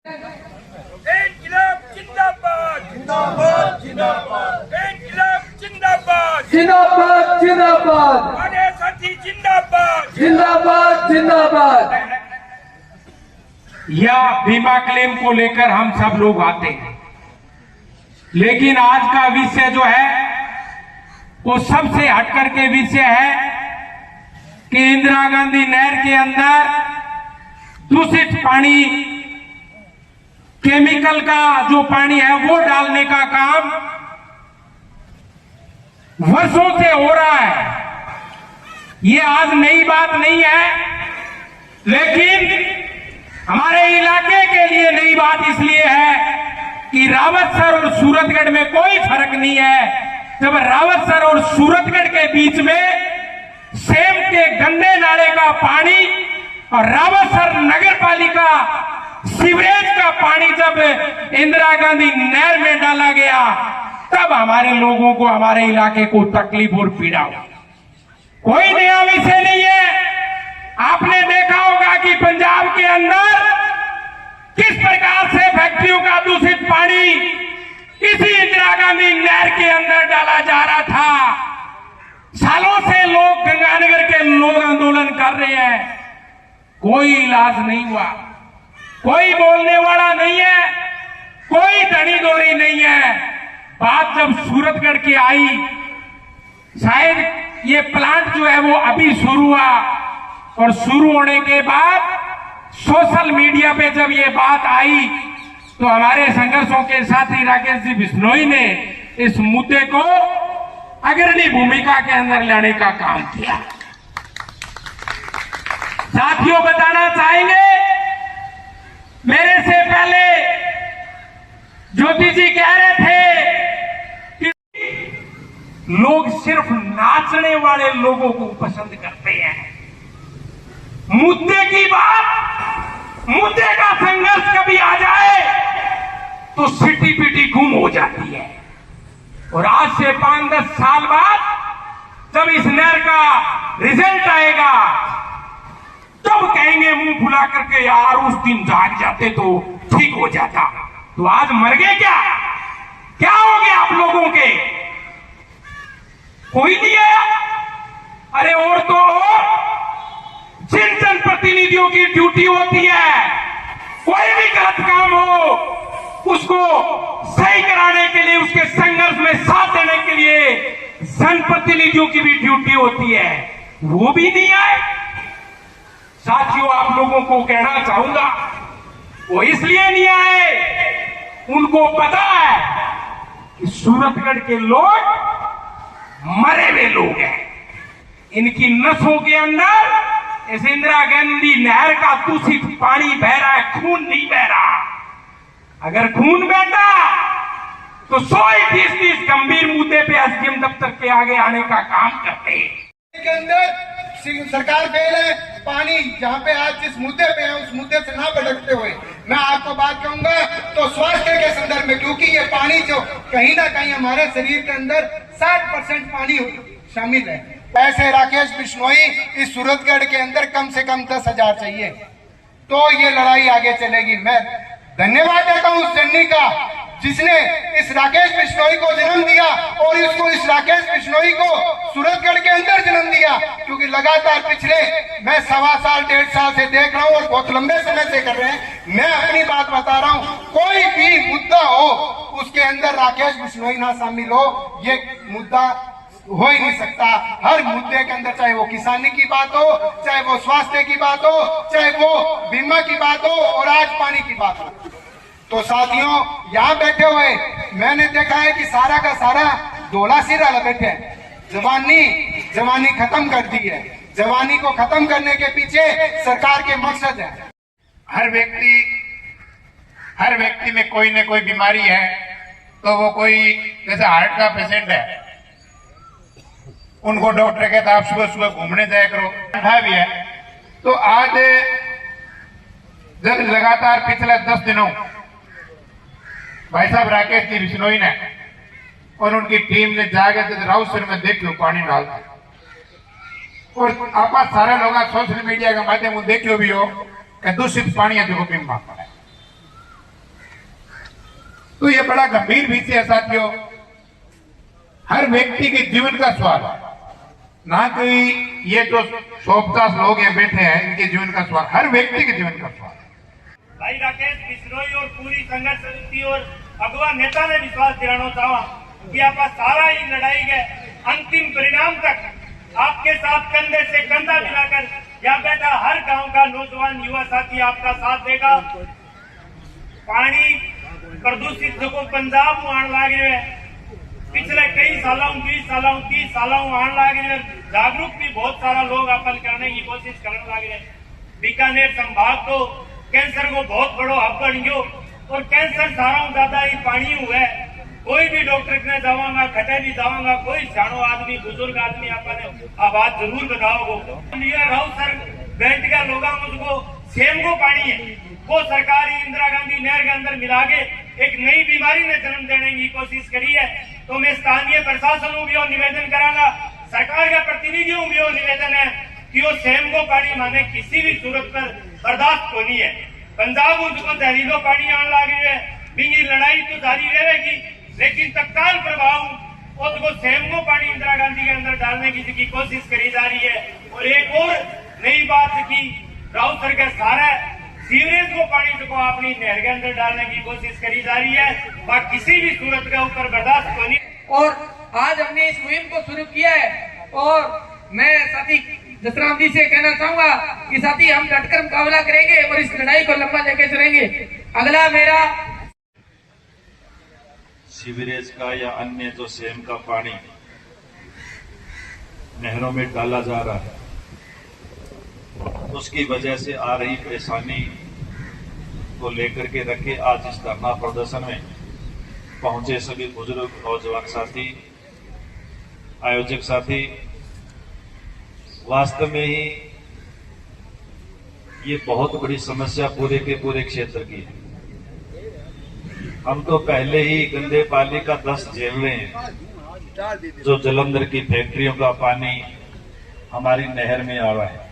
इनकलाब जिंदाबाद जिंदाबाद जिंदाबाद इनकलाब जिंदाबाद जिंदाबाद जिंदाबाद हमारे साथी जिंदाबाद जिंदाबाद जिंदाबाद। या बीमा क्लेम को लेकर हम सब लोग आते हैं, लेकिन आज का विषय जो है वो सबसे हटकर के विषय है कि इंदिरा गांधी नहर के अंदर दूषित पानी, केमिकल का जो पानी है वो डालने का काम वर्षों से हो रहा है। ये आज नई बात नहीं है, लेकिन हमारे इलाके के लिए नई बात इसलिए है कि रावतसर और सूरतगढ़ में कोई फर्क नहीं है। जब रावतसर और सूरतगढ़ के बीच में सेम के गंदे नाले का पानी और रावतसर नगर पालिका सीवरेज का पानी जब इंदिरा गांधी नहर में डाला गया, तब हमारे लोगों को, हमारे इलाके को तकलीफ और पीड़ा हुई। कोई नया विषय नहीं है। आपने देखा होगा कि पंजाब के अंदर किस प्रकार से फैक्ट्रियों का दूषित पानी इसी इंदिरा गांधी नहर के अंदर डाला जा रहा था। सालों से लोग, गंगानगर के लोग आंदोलन कर रहे हैं, कोई इलाज नहीं हुआ, कोई बोलने वाला नहीं है, कोई धनी दोरी नहीं है। बात जब सूरतगढ़ की आई, शायद ये प्लांट जो है वो अभी शुरू हुआ, और शुरू होने के बाद सोशल मीडिया पे जब ये बात आई तो हमारे संघर्षों के साथी राकेश जी बिश्नोई ने इस मुद्दे को अग्रणी भूमिका के अंदर लाने का काम किया। साथियों, बताना चाहेंगे, मेरे से पहले ज्योति जी कह रहे थे कि लोग सिर्फ नाचने वाले लोगों को पसंद करते हैं। मुद्दे की बात, मुद्दे का संघर्ष कभी आ जाए तो सिटी पिटी गुम हो जाती है। और आज से 5-10 साल बाद जब इस नहर का रिजल्ट आएगा, तब कहेंगे मुंह फुला करके, यार उस दिन जाग जाते तो ठीक हो जाता। तो आज मर गए क्या? क्या हो गया आप लोगों के? कोई नहीं आया? अरे और तो और जिन जनप्रतिनिधियों की ड्यूटी होती है, कोई भी गलत काम हो उसको सही कराने के लिए, उसके संघर्ष में साथ देने के लिए जनप्रतिनिधियों की भी ड्यूटी होती है, वो भी नहीं आए। साथियों, आप लोगों को कहना चाहूंगा, वो इसलिए नहीं आए, उनको पता है कि सूरतगढ़ के लोग मरे हुए लोग हैं। इनकी नसों के अंदर इस इंदिरा गांधी नहर का दूषित पानी बह रहा है, खून नहीं बह रहा। अगर खून बहता तो 100% इस गंभीर मुद्दे पे एसडीएम दफ्तर के आगे आने का काम करते। के अंदर सरकार फेल है। पानी जहाँ पे आज जिस मुद्दे पे है उस मुद्दे से ना भटकते हुए मैं आपको बात कहूंगा तो स्वास्थ्य के संदर्भ में, क्योंकि ये पानी जो कहीं ना कहीं हमारे शरीर के अंदर 60% पानी शामिल है। ऐसे राकेश बिश्नोई इस सूरतगढ़ के अंदर कम से कम 10,000 चाहिए तो ये लड़ाई आगे चलेगी। मैं धन्यवाद देता हूँ उस जननी का जिसने इस राकेश बिश्नोई को जन्म दिया और इस राकेश बिश्नोई को सूरतगढ़ के अंदर जन्म दिया, क्योंकि लगातार पिछले मैं 1.25 साल 1.5 साल से देख रहा हूँ और बहुत लंबे समय से कर रहे हैं। मैं अपनी बात बता रहा हूँ, कोई भी मुद्दा हो उसके अंदर राकेश बिश्नोई ना शामिल हो, ये मुद्दा हो ही नहीं सकता। हर मुद्दे के अंदर, चाहे वो किसानी की बात हो, चाहे वो स्वास्थ्य की बात हो, चाहे वो बीमा की बात हो और आज पानी की बात हो। तो साथियों, यहाँ बैठे हुए मैंने देखा है कि सारा का सारा डोला सिरा बैठे हैं। जवानी खत्म कर दी है। जवानी को खत्म करने के पीछे सरकार के मकसद है। हर व्यक्ति में कोई न कोई बीमारी है, तो वो कोई जैसे हार्ट का पेशेंट है, उनको डॉक्टर कहता आप सुबह सुबह घूमने जाया करो, ठंडा भी है। तो आज जब लगातार पिछले 10 दिनों भाई साहब राकेश जी बिश्नोई ने और उनकी टीम ने जाके राउसर में देख लो पानी डालता, और आप सारे लोग सोशल मीडिया के माध्यम देख लो भी हो कि दूषित पानी है जो पीमा तो ये बड़ा गंभीर विषय है साथियों। हर व्यक्ति के जीवन का सवाल, ना कोई ये जो 150 लोग यहाँ बैठे हैं इनके जीवन का सवाल, हर व्यक्ति के जीवन का सवाल। भाई राकेश बिश्नोई और पूरी संघर्ष समिति और अगवा नेता ने विश्वास दिलाना चाहा कि आप सारा ही लड़ाई के अंतिम परिणाम तक आपके साथ कंधे से कंधा मिलाकर यहाँ बैठा हर गांव का नौजवान युवा साथी आपका साथ देगा। पानी प्रदूषित जो पंजाब में आने लग रहे हैं, पिछले कई सालों 20 सालों 30 सालों आने लग रहे हैं, जागरूक भी बहुत सारा लोग अपन करने की कोशिश करने लग रहे हैं। बीकानेर संभाग तो कैंसर को बहुत बड़ो हब बन गयो और कैंसर सारा ज्यादा ही पानी हुआ है। कोई भी डॉक्टर ने जावांगा, खटे भी जावांगा, कोई सियाणो आदमी बुजुर्ग आदमी आपने आवाज जरूर बताओगे। राव सर बेंट का लोग मुझको सेम को पानी है वो सरकारी इंदिरा गांधी नहर के अंदर मिला के एक नई बीमारी में जन्म देने की कोशिश करी है। तो मैं स्थानीय प्रशासन को भी निवेदन करांगा, सरकार के प्रतिनिधियों को भी निवेदन है कि वो सेम को पानी माने किसी भी सूरत पर बर्दाश्त को नहीं है। पंजाब उसको जहरीलो पानी आने लगे है, बिंगी लड़ाई तो जारी रहेगी, लेकिन तत्काल प्रभाव उसको सेम को पानी इंदिरा गांधी के अंदर डालने की कोशिश करी जा रही है। और एक और नई बात की राउत सर के सारा सीवरेज को पानी को अपनी नहर के अंदर डालने की कोशिश करी जा रही है, वह किसी भी सूरत के ऊपर बर्दाश्त को नहीं। और आज हमने इस मुहिम को शुरू किया है और मैं साथी जसराम जी से कहना चाहूंगा कि साथी हम डटकर मुकाबला करेंगे और इस लड़ाई को लंबा लेके चलेंगे। अगला मेरा सीवरेज का या अन्य जो सेम का पानी नहरों में डाला जा रहा है, उसकी वजह से आ रही परेशानी को लेकर के रखे आज इस धरना प्रदर्शन में पहुंचे सभी बुजुर्ग नौजवान साथी, आयोजक साथी, वास्तव में ही ये बहुत बड़ी समस्या पूरे के पूरे क्षेत्र की है। हम तो पहले ही गंदे पानी का दस्त झेल रहे हैं। जो जलंधर की फैक्ट्रियों का पानी हमारी नहर में आ रहा है,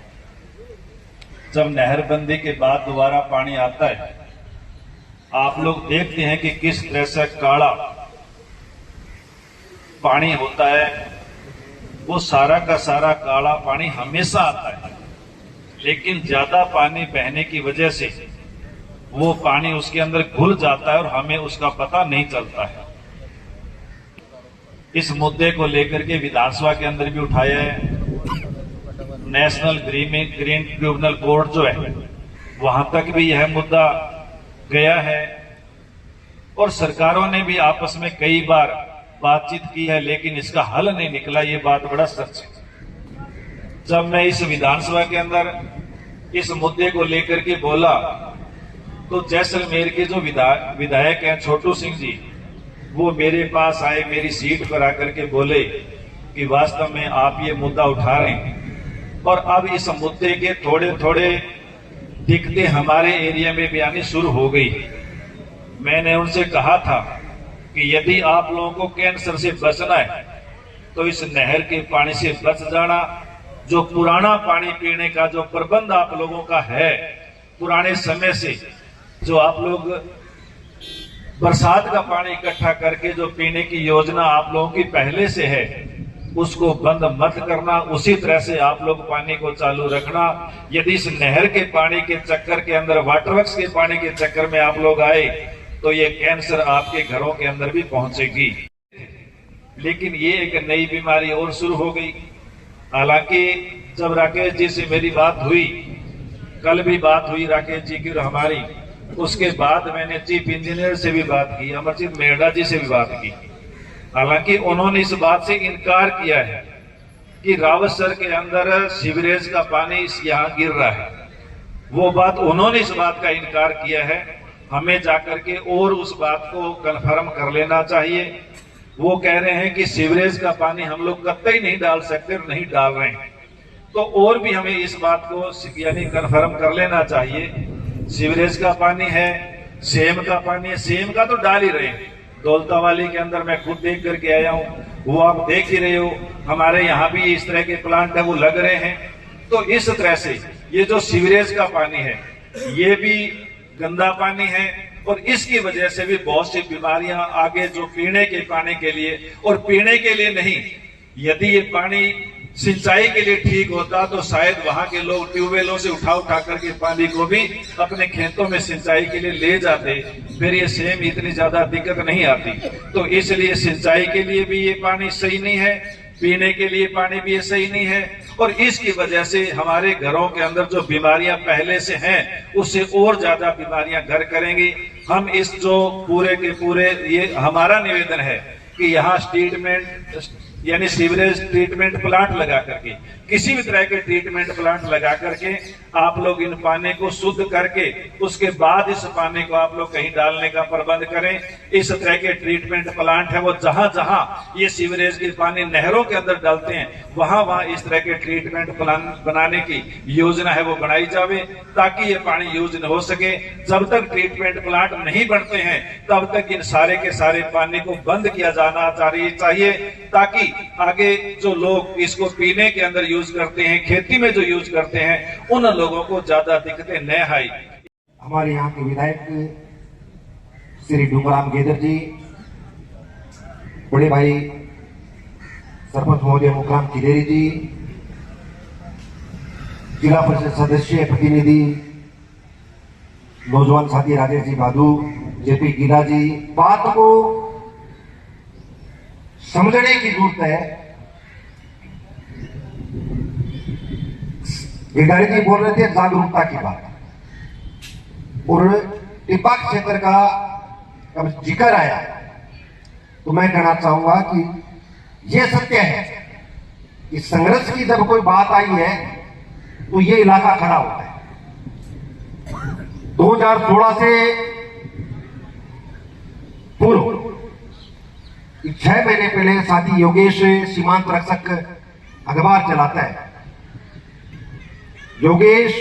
जब नहरबंदी के बाद दोबारा पानी आता है, आप लोग देखते हैं कि किस तरह से काला पानी होता है। वो सारा का सारा काला पानी हमेशा आता है, लेकिन ज्यादा पानी बहने की वजह से वो पानी उसके अंदर घुल जाता है और हमें उसका पता नहीं चलता है। इस मुद्दे को लेकर के विधानसभा के अंदर भी उठाया है। नेशनल ग्रीन ट्रिब्यूनल कोर्ट जो है वहां तक भी यह मुद्दा गया है और सरकारों ने भी आपस में कई बार बातचीत की है, लेकिन इसका हल नहीं निकला। ये बात बड़ा सच है। जब मैं इस विधानसभा के अंदर इस मुद्दे को लेकर के बोला तो जैसलमेर के जो विधायक हैं छोटू सिंह जी, वो मेरे पास आए, मेरी सीट पर आकर के बोले कि वास्तव में आप ये मुद्दा उठा रहे हैं और अब इस मुद्दे के थोड़े थोड़े दिक्कतें हमारे एरिया में भी आनी शुरू हो गई। मैंने उनसे कहा था कि यदि आप लोगों को कैंसर से बचना है तो इस नहर के पानी से बच जाना। जो पुराना पानी पीने का जो प्रबंध आप लोगों का है, पुराने समय से जो आप लोग बरसात का पानी इकट्ठा करके जो पीने की योजना आप लोगों की पहले से है, उसको बंद मत करना। उसी तरह से आप लोग पानी को चालू रखना। यदि इस नहर के पानी के चक्कर के अंदर, वाटरवर्क्स के पानी के चक्कर में आप लोग आए तो ये कैंसर आपके घरों के अंदर भी पहुंचेगी। लेकिन ये एक नई बीमारी और शुरू हो गई। हालांकि जब राकेश जी से मेरी बात हुई, कल भी बात हुई राकेश जी की और हमारी, उसके बाद मैंने चीफ इंजीनियर से भी बात की, अमरजीत मेहड़ा जी से भी बात की। हालांकि उन्होंने इस बात से इनकार किया है कि रावत सर के अंदर सीवरेज का पानी यहाँ गिर रहा है। वो बात उन्होंने इस बात का इनकार किया है। हमें जाकर के और उस बात को कन्फर्म कर लेना चाहिए। वो कह रहे हैं कि सीवरेज का पानी हम लोग कतई नहीं डाल सकते, नहीं डाल रहे हैं। तो और भी हमें इस बात को यानी कन्फर्म कर लेना चाहिए। सीवरेज का पानी है, सेम का पानी है, सेम का तो डाल ही रहे हैं। दौलतावाली के अंदर मैं खुद देख करके आया हूँ, वो आप देख ही रहे हो। हमारे यहाँ भी इस तरह के प्लांट है वो लग रहे हैं। तो इस तरह से ये जो सीवरेज का पानी है ये भी गंदा पानी है और इसकी वजह से भी बहुत सी बीमारियां आगे जो पीने के पानी के लिए और पीने के लिए नहीं, यदि ये पानी सिंचाई के लिए ठीक होता तो शायद वहां के लोग ट्यूबवेलों से उठा करके पानी को भी अपने खेतों में सिंचाई के लिए ले जाते, फिर ये सेम इतनी ज्यादा दिक्कत नहीं आती। तो इसलिए सिंचाई के लिए भी ये पानी सही नहीं है, पीने के लिए पानी भी ये सही नहीं है, और इसकी वजह से हमारे घरों के अंदर जो बीमारियां पहले से हैं उससे और ज्यादा बीमारियां घर करेंगी। हम इस जो पूरे के पूरे, ये हमारा निवेदन है कि यहाँ ट्रीटमेंट यानी सीवरेज ट्रीटमेंट प्लांट लगा करके, किसी भी तरह के ट्रीटमेंट प्लांट लगा करके आप लोग इन पानी को शुद्ध करके उसके बाद इस पानी को आप लोग कहीं डालने का प्रबंध करें। इस तरह के ट्रीटमेंट प्लांट है वो जहां जहां ये सीवरेज के पानी नहरों के अंदर डालते हैं वहां वहां इस तरह के ट्रीटमेंट प्लांट बनाने की योजना है वो बनाई जावे, ताकि ये पानी यूज न हो सके। जब तक ट्रीटमेंट प्लांट नहीं बनते हैं तब तक इन सारे के सारे पानी को बंद किया जाना चाहिए, ताकि आगे जो लोग इसको पीने के अंदर यूज करते हैं, खेती में जो यूज करते हैं, उन लोगों को ज्यादा दिक्कतें न आए। हमारे यहाँ के विधायक श्री डूंगराम गेदर जी, बड़े भाई सरपंच महोदय मुकराम किदेरी जी, जिला परिषद सदस्य प्रतिनिधि नौजवान साथी राजेश जी बादू, जेपी गिरा जी, बात को समझने की जरूरत है। गिरधारी जी बोल रहे थे जागरूकता की बात, और टिब्बा क्षेत्र का जब जिक्र आया तो मैं कहना चाहूंगा कि यह सत्य है कि संघर्ष की जब कोई बात आई है तो ये इलाका खड़ा होता है। 2016 से पूर्व 6 महीने पहले साथी योगेश सीमांत रक्षक अखबार चलाता है। योगेश,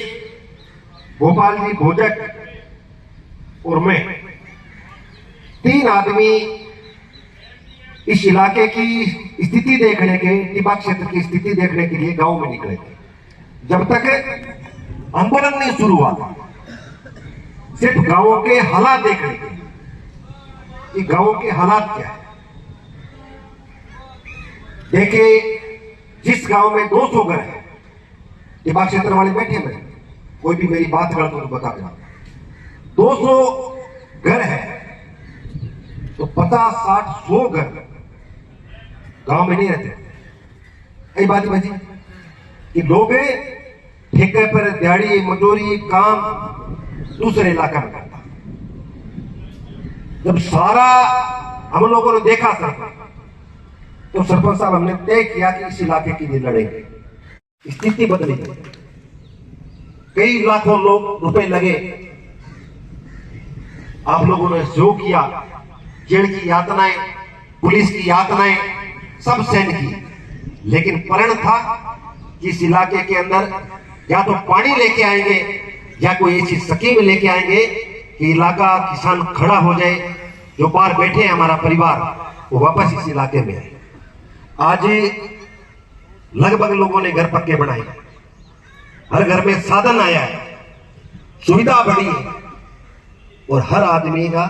गोपाल जी भोजक और मैं 3 आदमी इस इलाके की स्थिति देखने के, टिब्बा क्षेत्र की स्थिति देखने के लिए गांव में निकले थे। जब तक आंदोलन नहीं शुरू हुआ था, सिर्फ गांवों के हालात देखने के, कि गांवों के हालात क्या है। देखिए, जिस गांव में 200 घर है, टिब्बा क्षेत्र वाले बैठे में, कोई भी मेरी बात कर तो बता देना, 200 घर है तो 50, 60, 100 घर गांव में नहीं रहते। कई बात बची कि लोग ठेके पर दिहाड़ी मजदूरी काम दूसरे इलाका में करता। जब सारा हम लोगों ने देखा सर, तो सरपंच साहब हमने तय किया कि इस इलाके के लिए लड़ेंगे। स्थिति बदली, कई लाखों लोग रुपए लगे, आप लोगों ने जो किया, जेल की यातनाएं, पुलिस की यातनाएं सब सहन की, लेकिन प्रण था कि इस इलाके के अंदर या तो पानी लेके आएंगे या कोई ऐसी स्कीम लेके आएंगे कि इलाका किसान खड़ा हो जाए, जो बाहर बैठे हैं हमारा परिवार वो वापस इस इलाके में आए। आज लगभग लोगों ने घर पक्के बनाए, हर घर में साधन आया है, सुविधा बढ़ी है, और हर आदमी का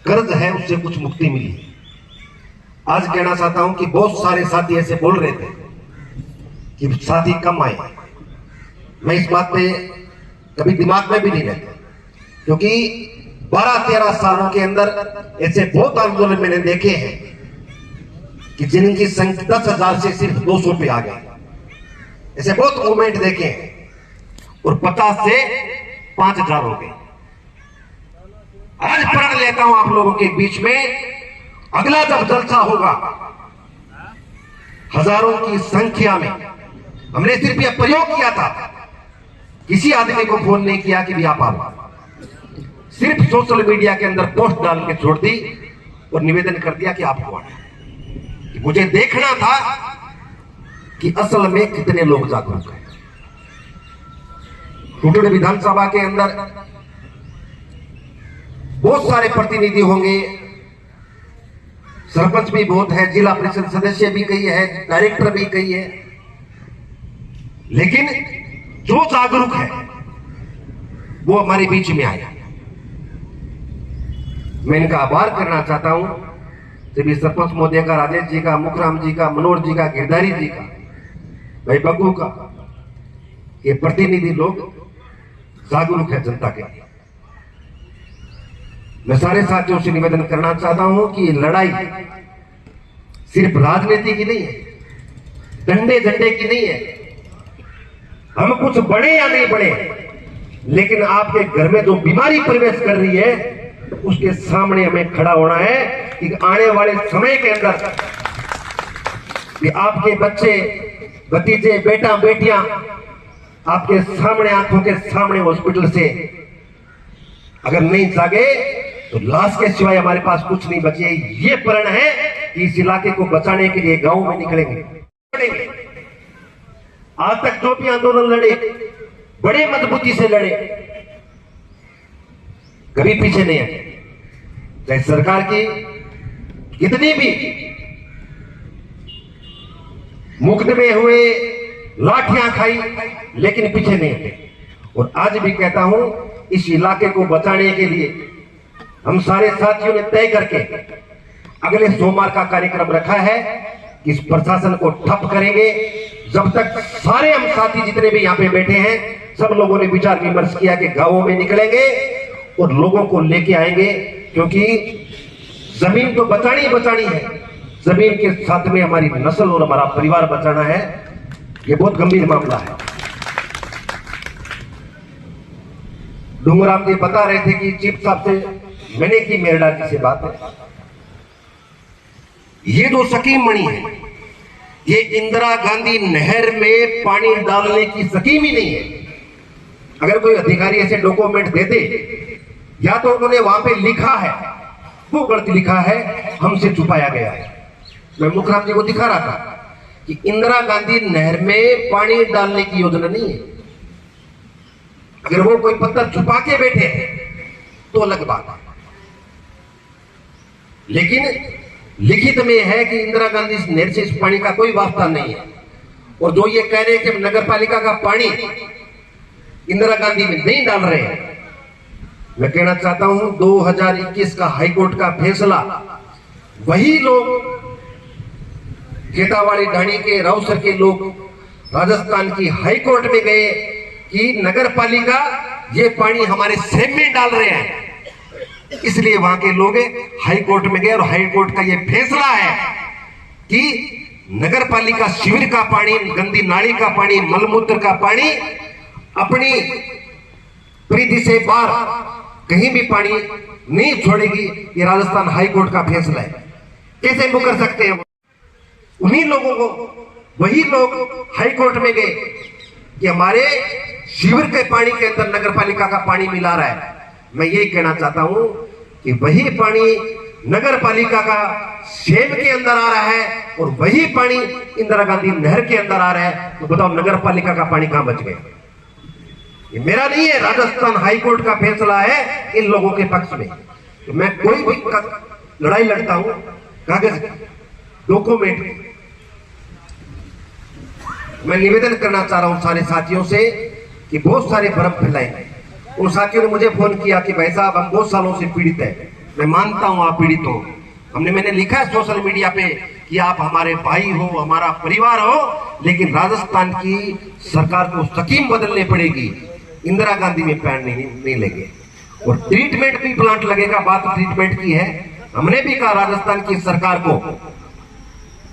कर्ज है उससे कुछ मुक्ति मिली है। आज कहना चाहता हूं कि बहुत सारे साथी ऐसे बोल रहे थे कि साथी कम आए, मैं इस बात पे कभी दिमाग में भी नहीं रहता, क्योंकि 12-13 सालों के अंदर ऐसे बहुत आंदोलन मैंने देखे हैं कि जिनकी संख्या 10,000 से सिर्फ 200 पे आ गए। ऐसे बहुत मूवमेंट देखे हैं, और 50 से 5,000 हो गए। आज प्रण लेता हूं आप लोगों के बीच में, अगला जब जलसा होगा हजारों की संख्या में, हमने सिर्फ यह प्रयोग किया था, किसी आदमी को फोन नहीं किया कि भी आप आओ, सिर्फ सोशल मीडिया के अंदर पोस्ट डाल के छोड़ दी और निवेदन कर दिया कि आपको आना। मुझे देखना था कि असल में कितने लोग जागरूक हैं। टुटड़ विधानसभा के अंदर बहुत सारे प्रतिनिधि होंगे, सरपंच भी बहुत है, जिला परिषद सदस्य भी कई है, डायरेक्टर भी कई है, लेकिन जो जागरूक है वो हमारे बीच में आया। मैं इनका आभार करना चाहता हूं, सभी सरपंच महोदय का, राजेश जी का, मुखराम जी का, मनोज जी का, गिरधारी जी का, भाई बग्गू का। ये प्रतिनिधि लोग जागरूक है जनता के लिए। मैं सारे साथियों से निवेदन करना चाहता हूं कि ये लड़ाई सिर्फ राजनीति की नहीं है, डंडे झंडे की नहीं है। हम कुछ बढ़े या नहीं बढ़े, लेकिन आपके घर में जो बीमारी प्रवेश कर रही है उसके सामने हमें खड़ा होना है कि आने वाले समय के अंदर कि आपके बच्चे, भतीजे, बेटा, बेटियां आपके सामने, आंखों के सामने हॉस्पिटल से अगर नहीं जागे तो लाश के सिवाय हमारे पास कुछ नहीं बचे। ये प्रण है कि इस इलाके को बचाने के लिए गांव में निकलेंगे। आज तक जो भी आंदोलन लड़े, बड़े मजबूती से लड़े, कभी पीछे नहीं आए। चाहे सरकार की कितनी भी मुकदमे हुए, लाठियां खाई, लेकिन पीछे नहीं हटे। और आज भी कहता हूं, इस इलाके को बचाने के लिए हम सारे साथियों ने तय करके अगले सोमवार का कार्यक्रम रखा है कि इस प्रशासन को ठप करेंगे। जब तक सारे हम साथी जितने भी यहाँ पे बैठे हैं, सब लोगों ने विचार विमर्श किया कि गांवों में निकलेंगे और लोगों को लेके आएंगे, क्योंकि जमीन तो बचानी ही बचानी है, जमीन के साथ में हमारी नस्ल और हमारा परिवार बचाना है। ये बहुत गंभीर मामला है। डूंगराम जी बता रहे थे कि चीफ साहब से मैंने की मेरडा जी से बात है। ये जो स्कीम बनी है, ये इंदिरा गांधी नहर में पानी डालने की स्कीम ही नहीं है। अगर कोई अधिकारी ऐसे डॉक्यूमेंट देते, या तो उन्होंने वहां पे लिखा है वो गलत लिखा है, हमसे छुपाया गया है। मैं मुखराम जी को दिखा रहा था कि इंदिरा गांधी नहर में पानी डालने की योजना नहीं है। अगर वो कोई पत्थर छुपा के बैठे तो अलग बात है, लेकिन लिखित में है कि इंदिरा गांधी नहर से इस पानी का कोई वास्ता नहीं है। और जो ये कह रहे हैं कि नगर पालिका का पानी इंदिरा गांधी में नहीं डाल रहे हैं, मैं कहना चाहता हूं 2021 का हाईकोर्ट का फैसला, वही लोग खेतावाड़ी ढाणी के, राउसर के लोग राजस्थान की हाईकोर्ट में गए कि नगर पालिका ये पानी हमारे सेम में डाल रहे हैं, इसलिए वहां के लोग हाईकोर्ट में गए और हाईकोर्ट का ये फैसला है कि नगर पालिका शिविर का पानी, गंदी नाली का पानी, मलमूत्र का पानी अपनी परिधि से बाहर कहीं भी पानी नहीं छोड़ेगी। ये राजस्थान हाईकोर्ट का फैसला है। कैसे मुकर सकते हैं? उन्हीं लोगों को, वही लोग हाईकोर्ट में गए कि हमारे शिविर के पानी के अंदर नगर पालिका का पानी मिला रहा है। मैं यही कहना चाहता हूं कि वही पानी नगर पालिका का सेम के अंदर आ रहा है और वही पानी इंदिरा गांधी नहर के अंदर आ रहा है। तो बताओ नगर पालिका का पानी कहां बच गया? ये मेरा नहीं है, राजस्थान हाईकोर्ट का फैसला है इन लोगों के पक्ष में। तो मैं कोई भी लड़ाई लड़ता हूं कागज डॉक्यूमेंट। मैं निवेदन करना चाह रहा हूं सारे साथियों से कि बहुत सारे भ्रम फैलाए। उन साथियों ने मुझे फोन किया कि भाई साहब हम बहुत सालों से पीड़ित है। मैं मानता हूं आप पीड़ित हो। मैंने लिखा है सोशल मीडिया पे कि आप हमारे भाई हो, हमारा परिवार हो, लेकिन राजस्थान की सरकार को स्कीम बदलनी पड़ेगी। इंदिरा गांधी में पैन नहीं लेंगे और ट्रीटमेंट भी प्लांट लगेगा। बात ट्रीटमेंट की है। हमने भी कहा राजस्थान की सरकार को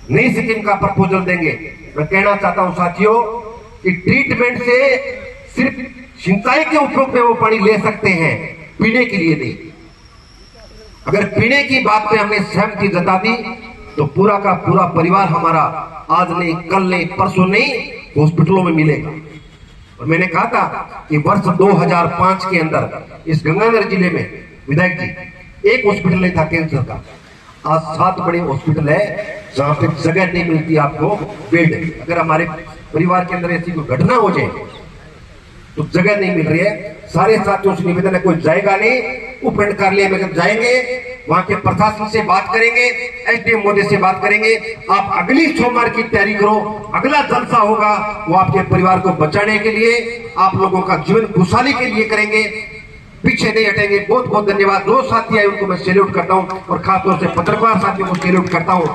नई स्कीम का प्रपोजल देंगे। मैं कहना चाहता हूं साथियों कि ट्रीटमेंट से सिर्फ सिंचाई के उपयोग में वो पानी ले सकते हैं, पीने के लिए नहीं। अगर पीने की बात पे हमने सहमति जता दी तो पूरा का पूरा परिवार हमारा आज नहीं, कल नहीं, परसों नहीं हॉस्पिटलों में मिलेगा। और मैंने कहा था कि वर्ष 2005 के अंदर इस गंगानगर जिले में विधायक जी एक हॉस्पिटल नहीं था कैंसर का। आज 7 बड़े हॉस्पिटल है जहां पे जगह नहीं मिलती आपको बेड। अगर हमारे परिवार के अंदर ऐसी कोई घटना हो जाए तो जगह नहीं मिल रही है। सारे साथियों से निवेदन है, कोई जाएगा नहीं, उपखंड कार्यालय में जब जाएंगे वहां के प्रशासन से बात करेंगे, एसडीएम मोदी से बात करेंगे। आप अगली सोमवार की तैयारी करो। अगला जलसा होगा वो आपके परिवार को बचाने के लिए, आप लोगों का जीवन खुशहाली के लिए करेंगे। पीछे नहीं हटेंगे। बहुत बहुत धन्यवाद। जो साथी आए उनको मैं सैल्यूट करता हूँ और खासतौर से पत्रकार साथियों को सैल्यूट करता हूँ।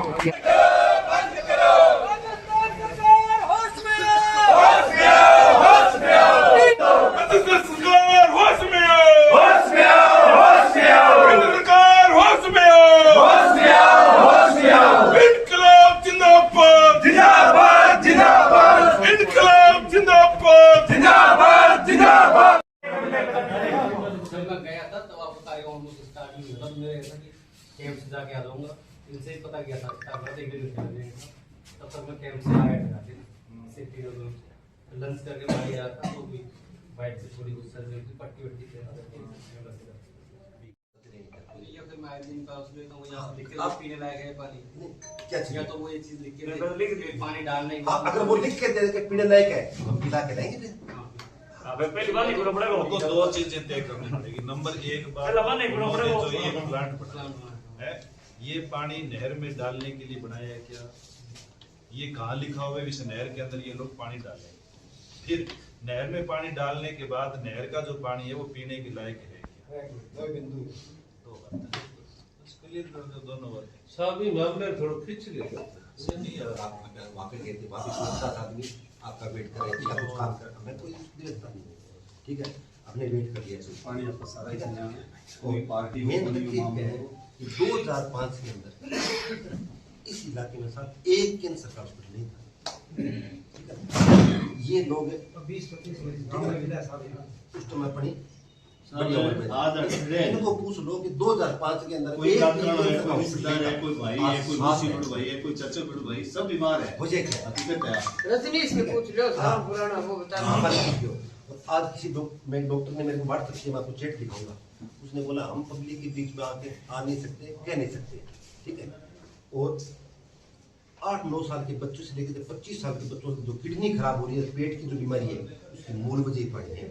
कैंप से जाके आ जाऊंगा, इनसे ही पता किया था तब तक मैं कैंप से आया था सेफ्टी लंच करके बाहर आया था, तो भी बाइक से थोड़ी गुस्सा हुई थी, पट्टी वट्टी से या फिर मैं दिन का उसमें तो यहाँ लिख के पीने लायक है पानी, क्या चाहिए? तो वो ये चीज लिख के पानी डालने के अगर वो लिख के दे के पीने लायक है तो हम पिला के देंगे फिर। पहली बार नहीं पड़ेगा, उनको दो चीजें तय करनी पड़ेगी। नंबर एक बात, जो ये प्लांट है ये पानी नहर में डालने के लिए बनाया है क्या, ये कहाँ लिखा हुआ है इस नहर के अंदर ये लोग पानी डालें। फिर नहर में पानी डालने के बाद नहर का जो पानी है वो पीने के लायक है क्या? दो बात क्लियर कर दो, दोनों बातें सभी मामले थोड़ा खींच लेते नहीं यार, आप वहाँ पे कहते वापस 7 आदमी आपका वेट कर रहे हैं, कुछ काम कर मैं कोई दिक्कत नहीं, ठीक है आपने वेट कर लिया पानी आपका सारा कोई पार्टी मेन है कि 2005 के अंदर इस इलाके में साथ एक केंद्र सरकार हॉस्पिटल नहीं था। ये लोग 20-25 उस समय अपनी इनको पूछ लो कि 2005 के अंदर कोई रिश्तेदार है, कोई भाई है, कोई मौसी बड़ भाई है, कोई चाचा बड़ भाई, सब बीमार है। मुझे हकीकत है रजनीश के पूछ लो, सारा पुराना वो बता। आज किसी मैं डॉक्टर ने मेरे को व्हाट्सएप किया, मैं आपको चेक दिखाऊंगा। उसने बोला हम पब्लिक के बीच में आके आ नहीं सकते, कह नहीं सकते, ठीक है। और 8-9 साल के बच्चों से लेकर 25 साल के बच्चों की जो किडनी खराब हो रही है, पेट की जो बीमारी है, उसकी मूल वजह पानी है।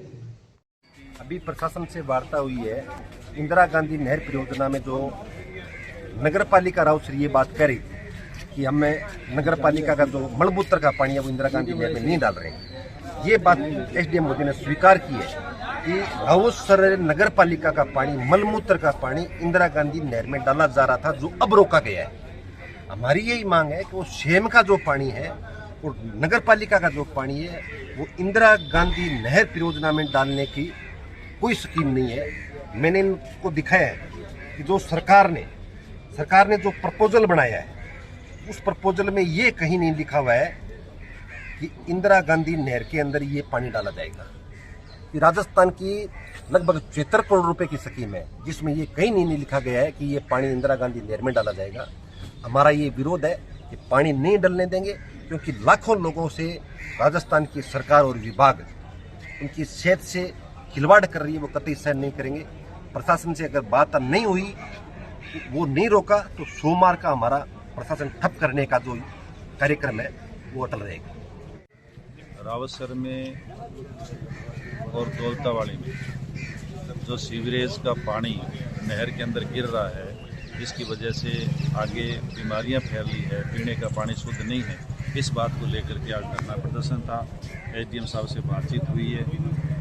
अभी प्रशासन से वार्ता हुई है, इंदिरा गांधी नहर परियोजना में जो नगर पालिका राउत ये बात कह रही कि हमें नगर पालिका का जो मलमूत्र का पानी है वो इंदिरा गांधी नहर में नहीं डाल रहे हैं। ये बात एसडीएम मोदी ने स्वीकार की है कि राउत नगर पालिका का पानी, मलमूत्र का पानी इंदिरा गांधी नहर में डाला जा रहा था, जो अब रोका गया है। हमारी यही मांग है कि वो शेम का जो पानी है और नगर पालिका का जो पानी है वो इंदिरा गांधी नहर परियोजना में डालने की कोई स्कीम नहीं है। मैंने इनको दिखाया है कि जो सरकार ने जो प्रपोजल बनाया है, उस प्रपोजल में ये कहीं नहीं लिखा हुआ है कि इंदिरा गांधी नहर के अंदर ये पानी डाला जाएगा। कि राजस्थान की लगभग 76 करोड़ रुपए की स्कीम है, जिसमें ये कहीं नहीं लिखा गया है कि ये पानी इंदिरा गांधी नहर में डाला जाएगा। हमारा ये विरोध है कि पानी नहीं डलने देंगे, क्योंकि लाखों लोगों से राजस्थान की सरकार और विभाग उनकी सेहत से खिलवाड़ कर रही है, वो कतई सहन नहीं करेंगे। प्रशासन से अगर बात नहीं हुई, वो नहीं रोका, तो सोमवार का हमारा प्रशासन ठप करने का जो कार्यक्रम है वो अटल रहेगा। रावतसर में और दौलतावाड़ी में जो सीवरेज का पानी नहर के अंदर गिर रहा है, जिसकी वजह से आगे बीमारियां फैल रही है, पीने का पानी शुद्ध नहीं है, इस बात को लेकर के आज धरना प्रदर्शन था। एसडीएम साहब से बातचीत हुई है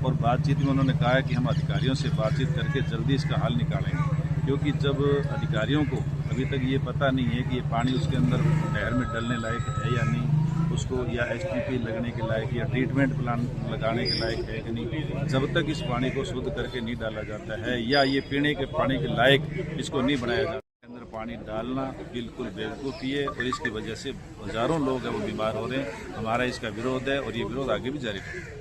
और बातचीत में उन्होंने कहा है कि हम अधिकारियों से बातचीत करके जल्दी इसका हल निकालेंगे, क्योंकि जब अधिकारियों को अभी तक ये पता नहीं है कि ये पानी उसके अंदर नहर में डलने लायक है या नहीं, उसको या एसटीपी लगने के लायक या ट्रीटमेंट प्लान लगाने के लायक है कि नहीं, जब तक इस पानी को शुद्ध करके नहीं डाला जाता है या ये पीने के पानी के लायक इसको नहीं बनाया जाता, अंदर पानी डालना बिल्कुल बेवकूफ़ी है और इसकी वजह से हज़ारों लोग हैं वो बीमार हो रहे हैं। हमारा इसका विरोध है और ये विरोध आगे भी जारी रहेगा।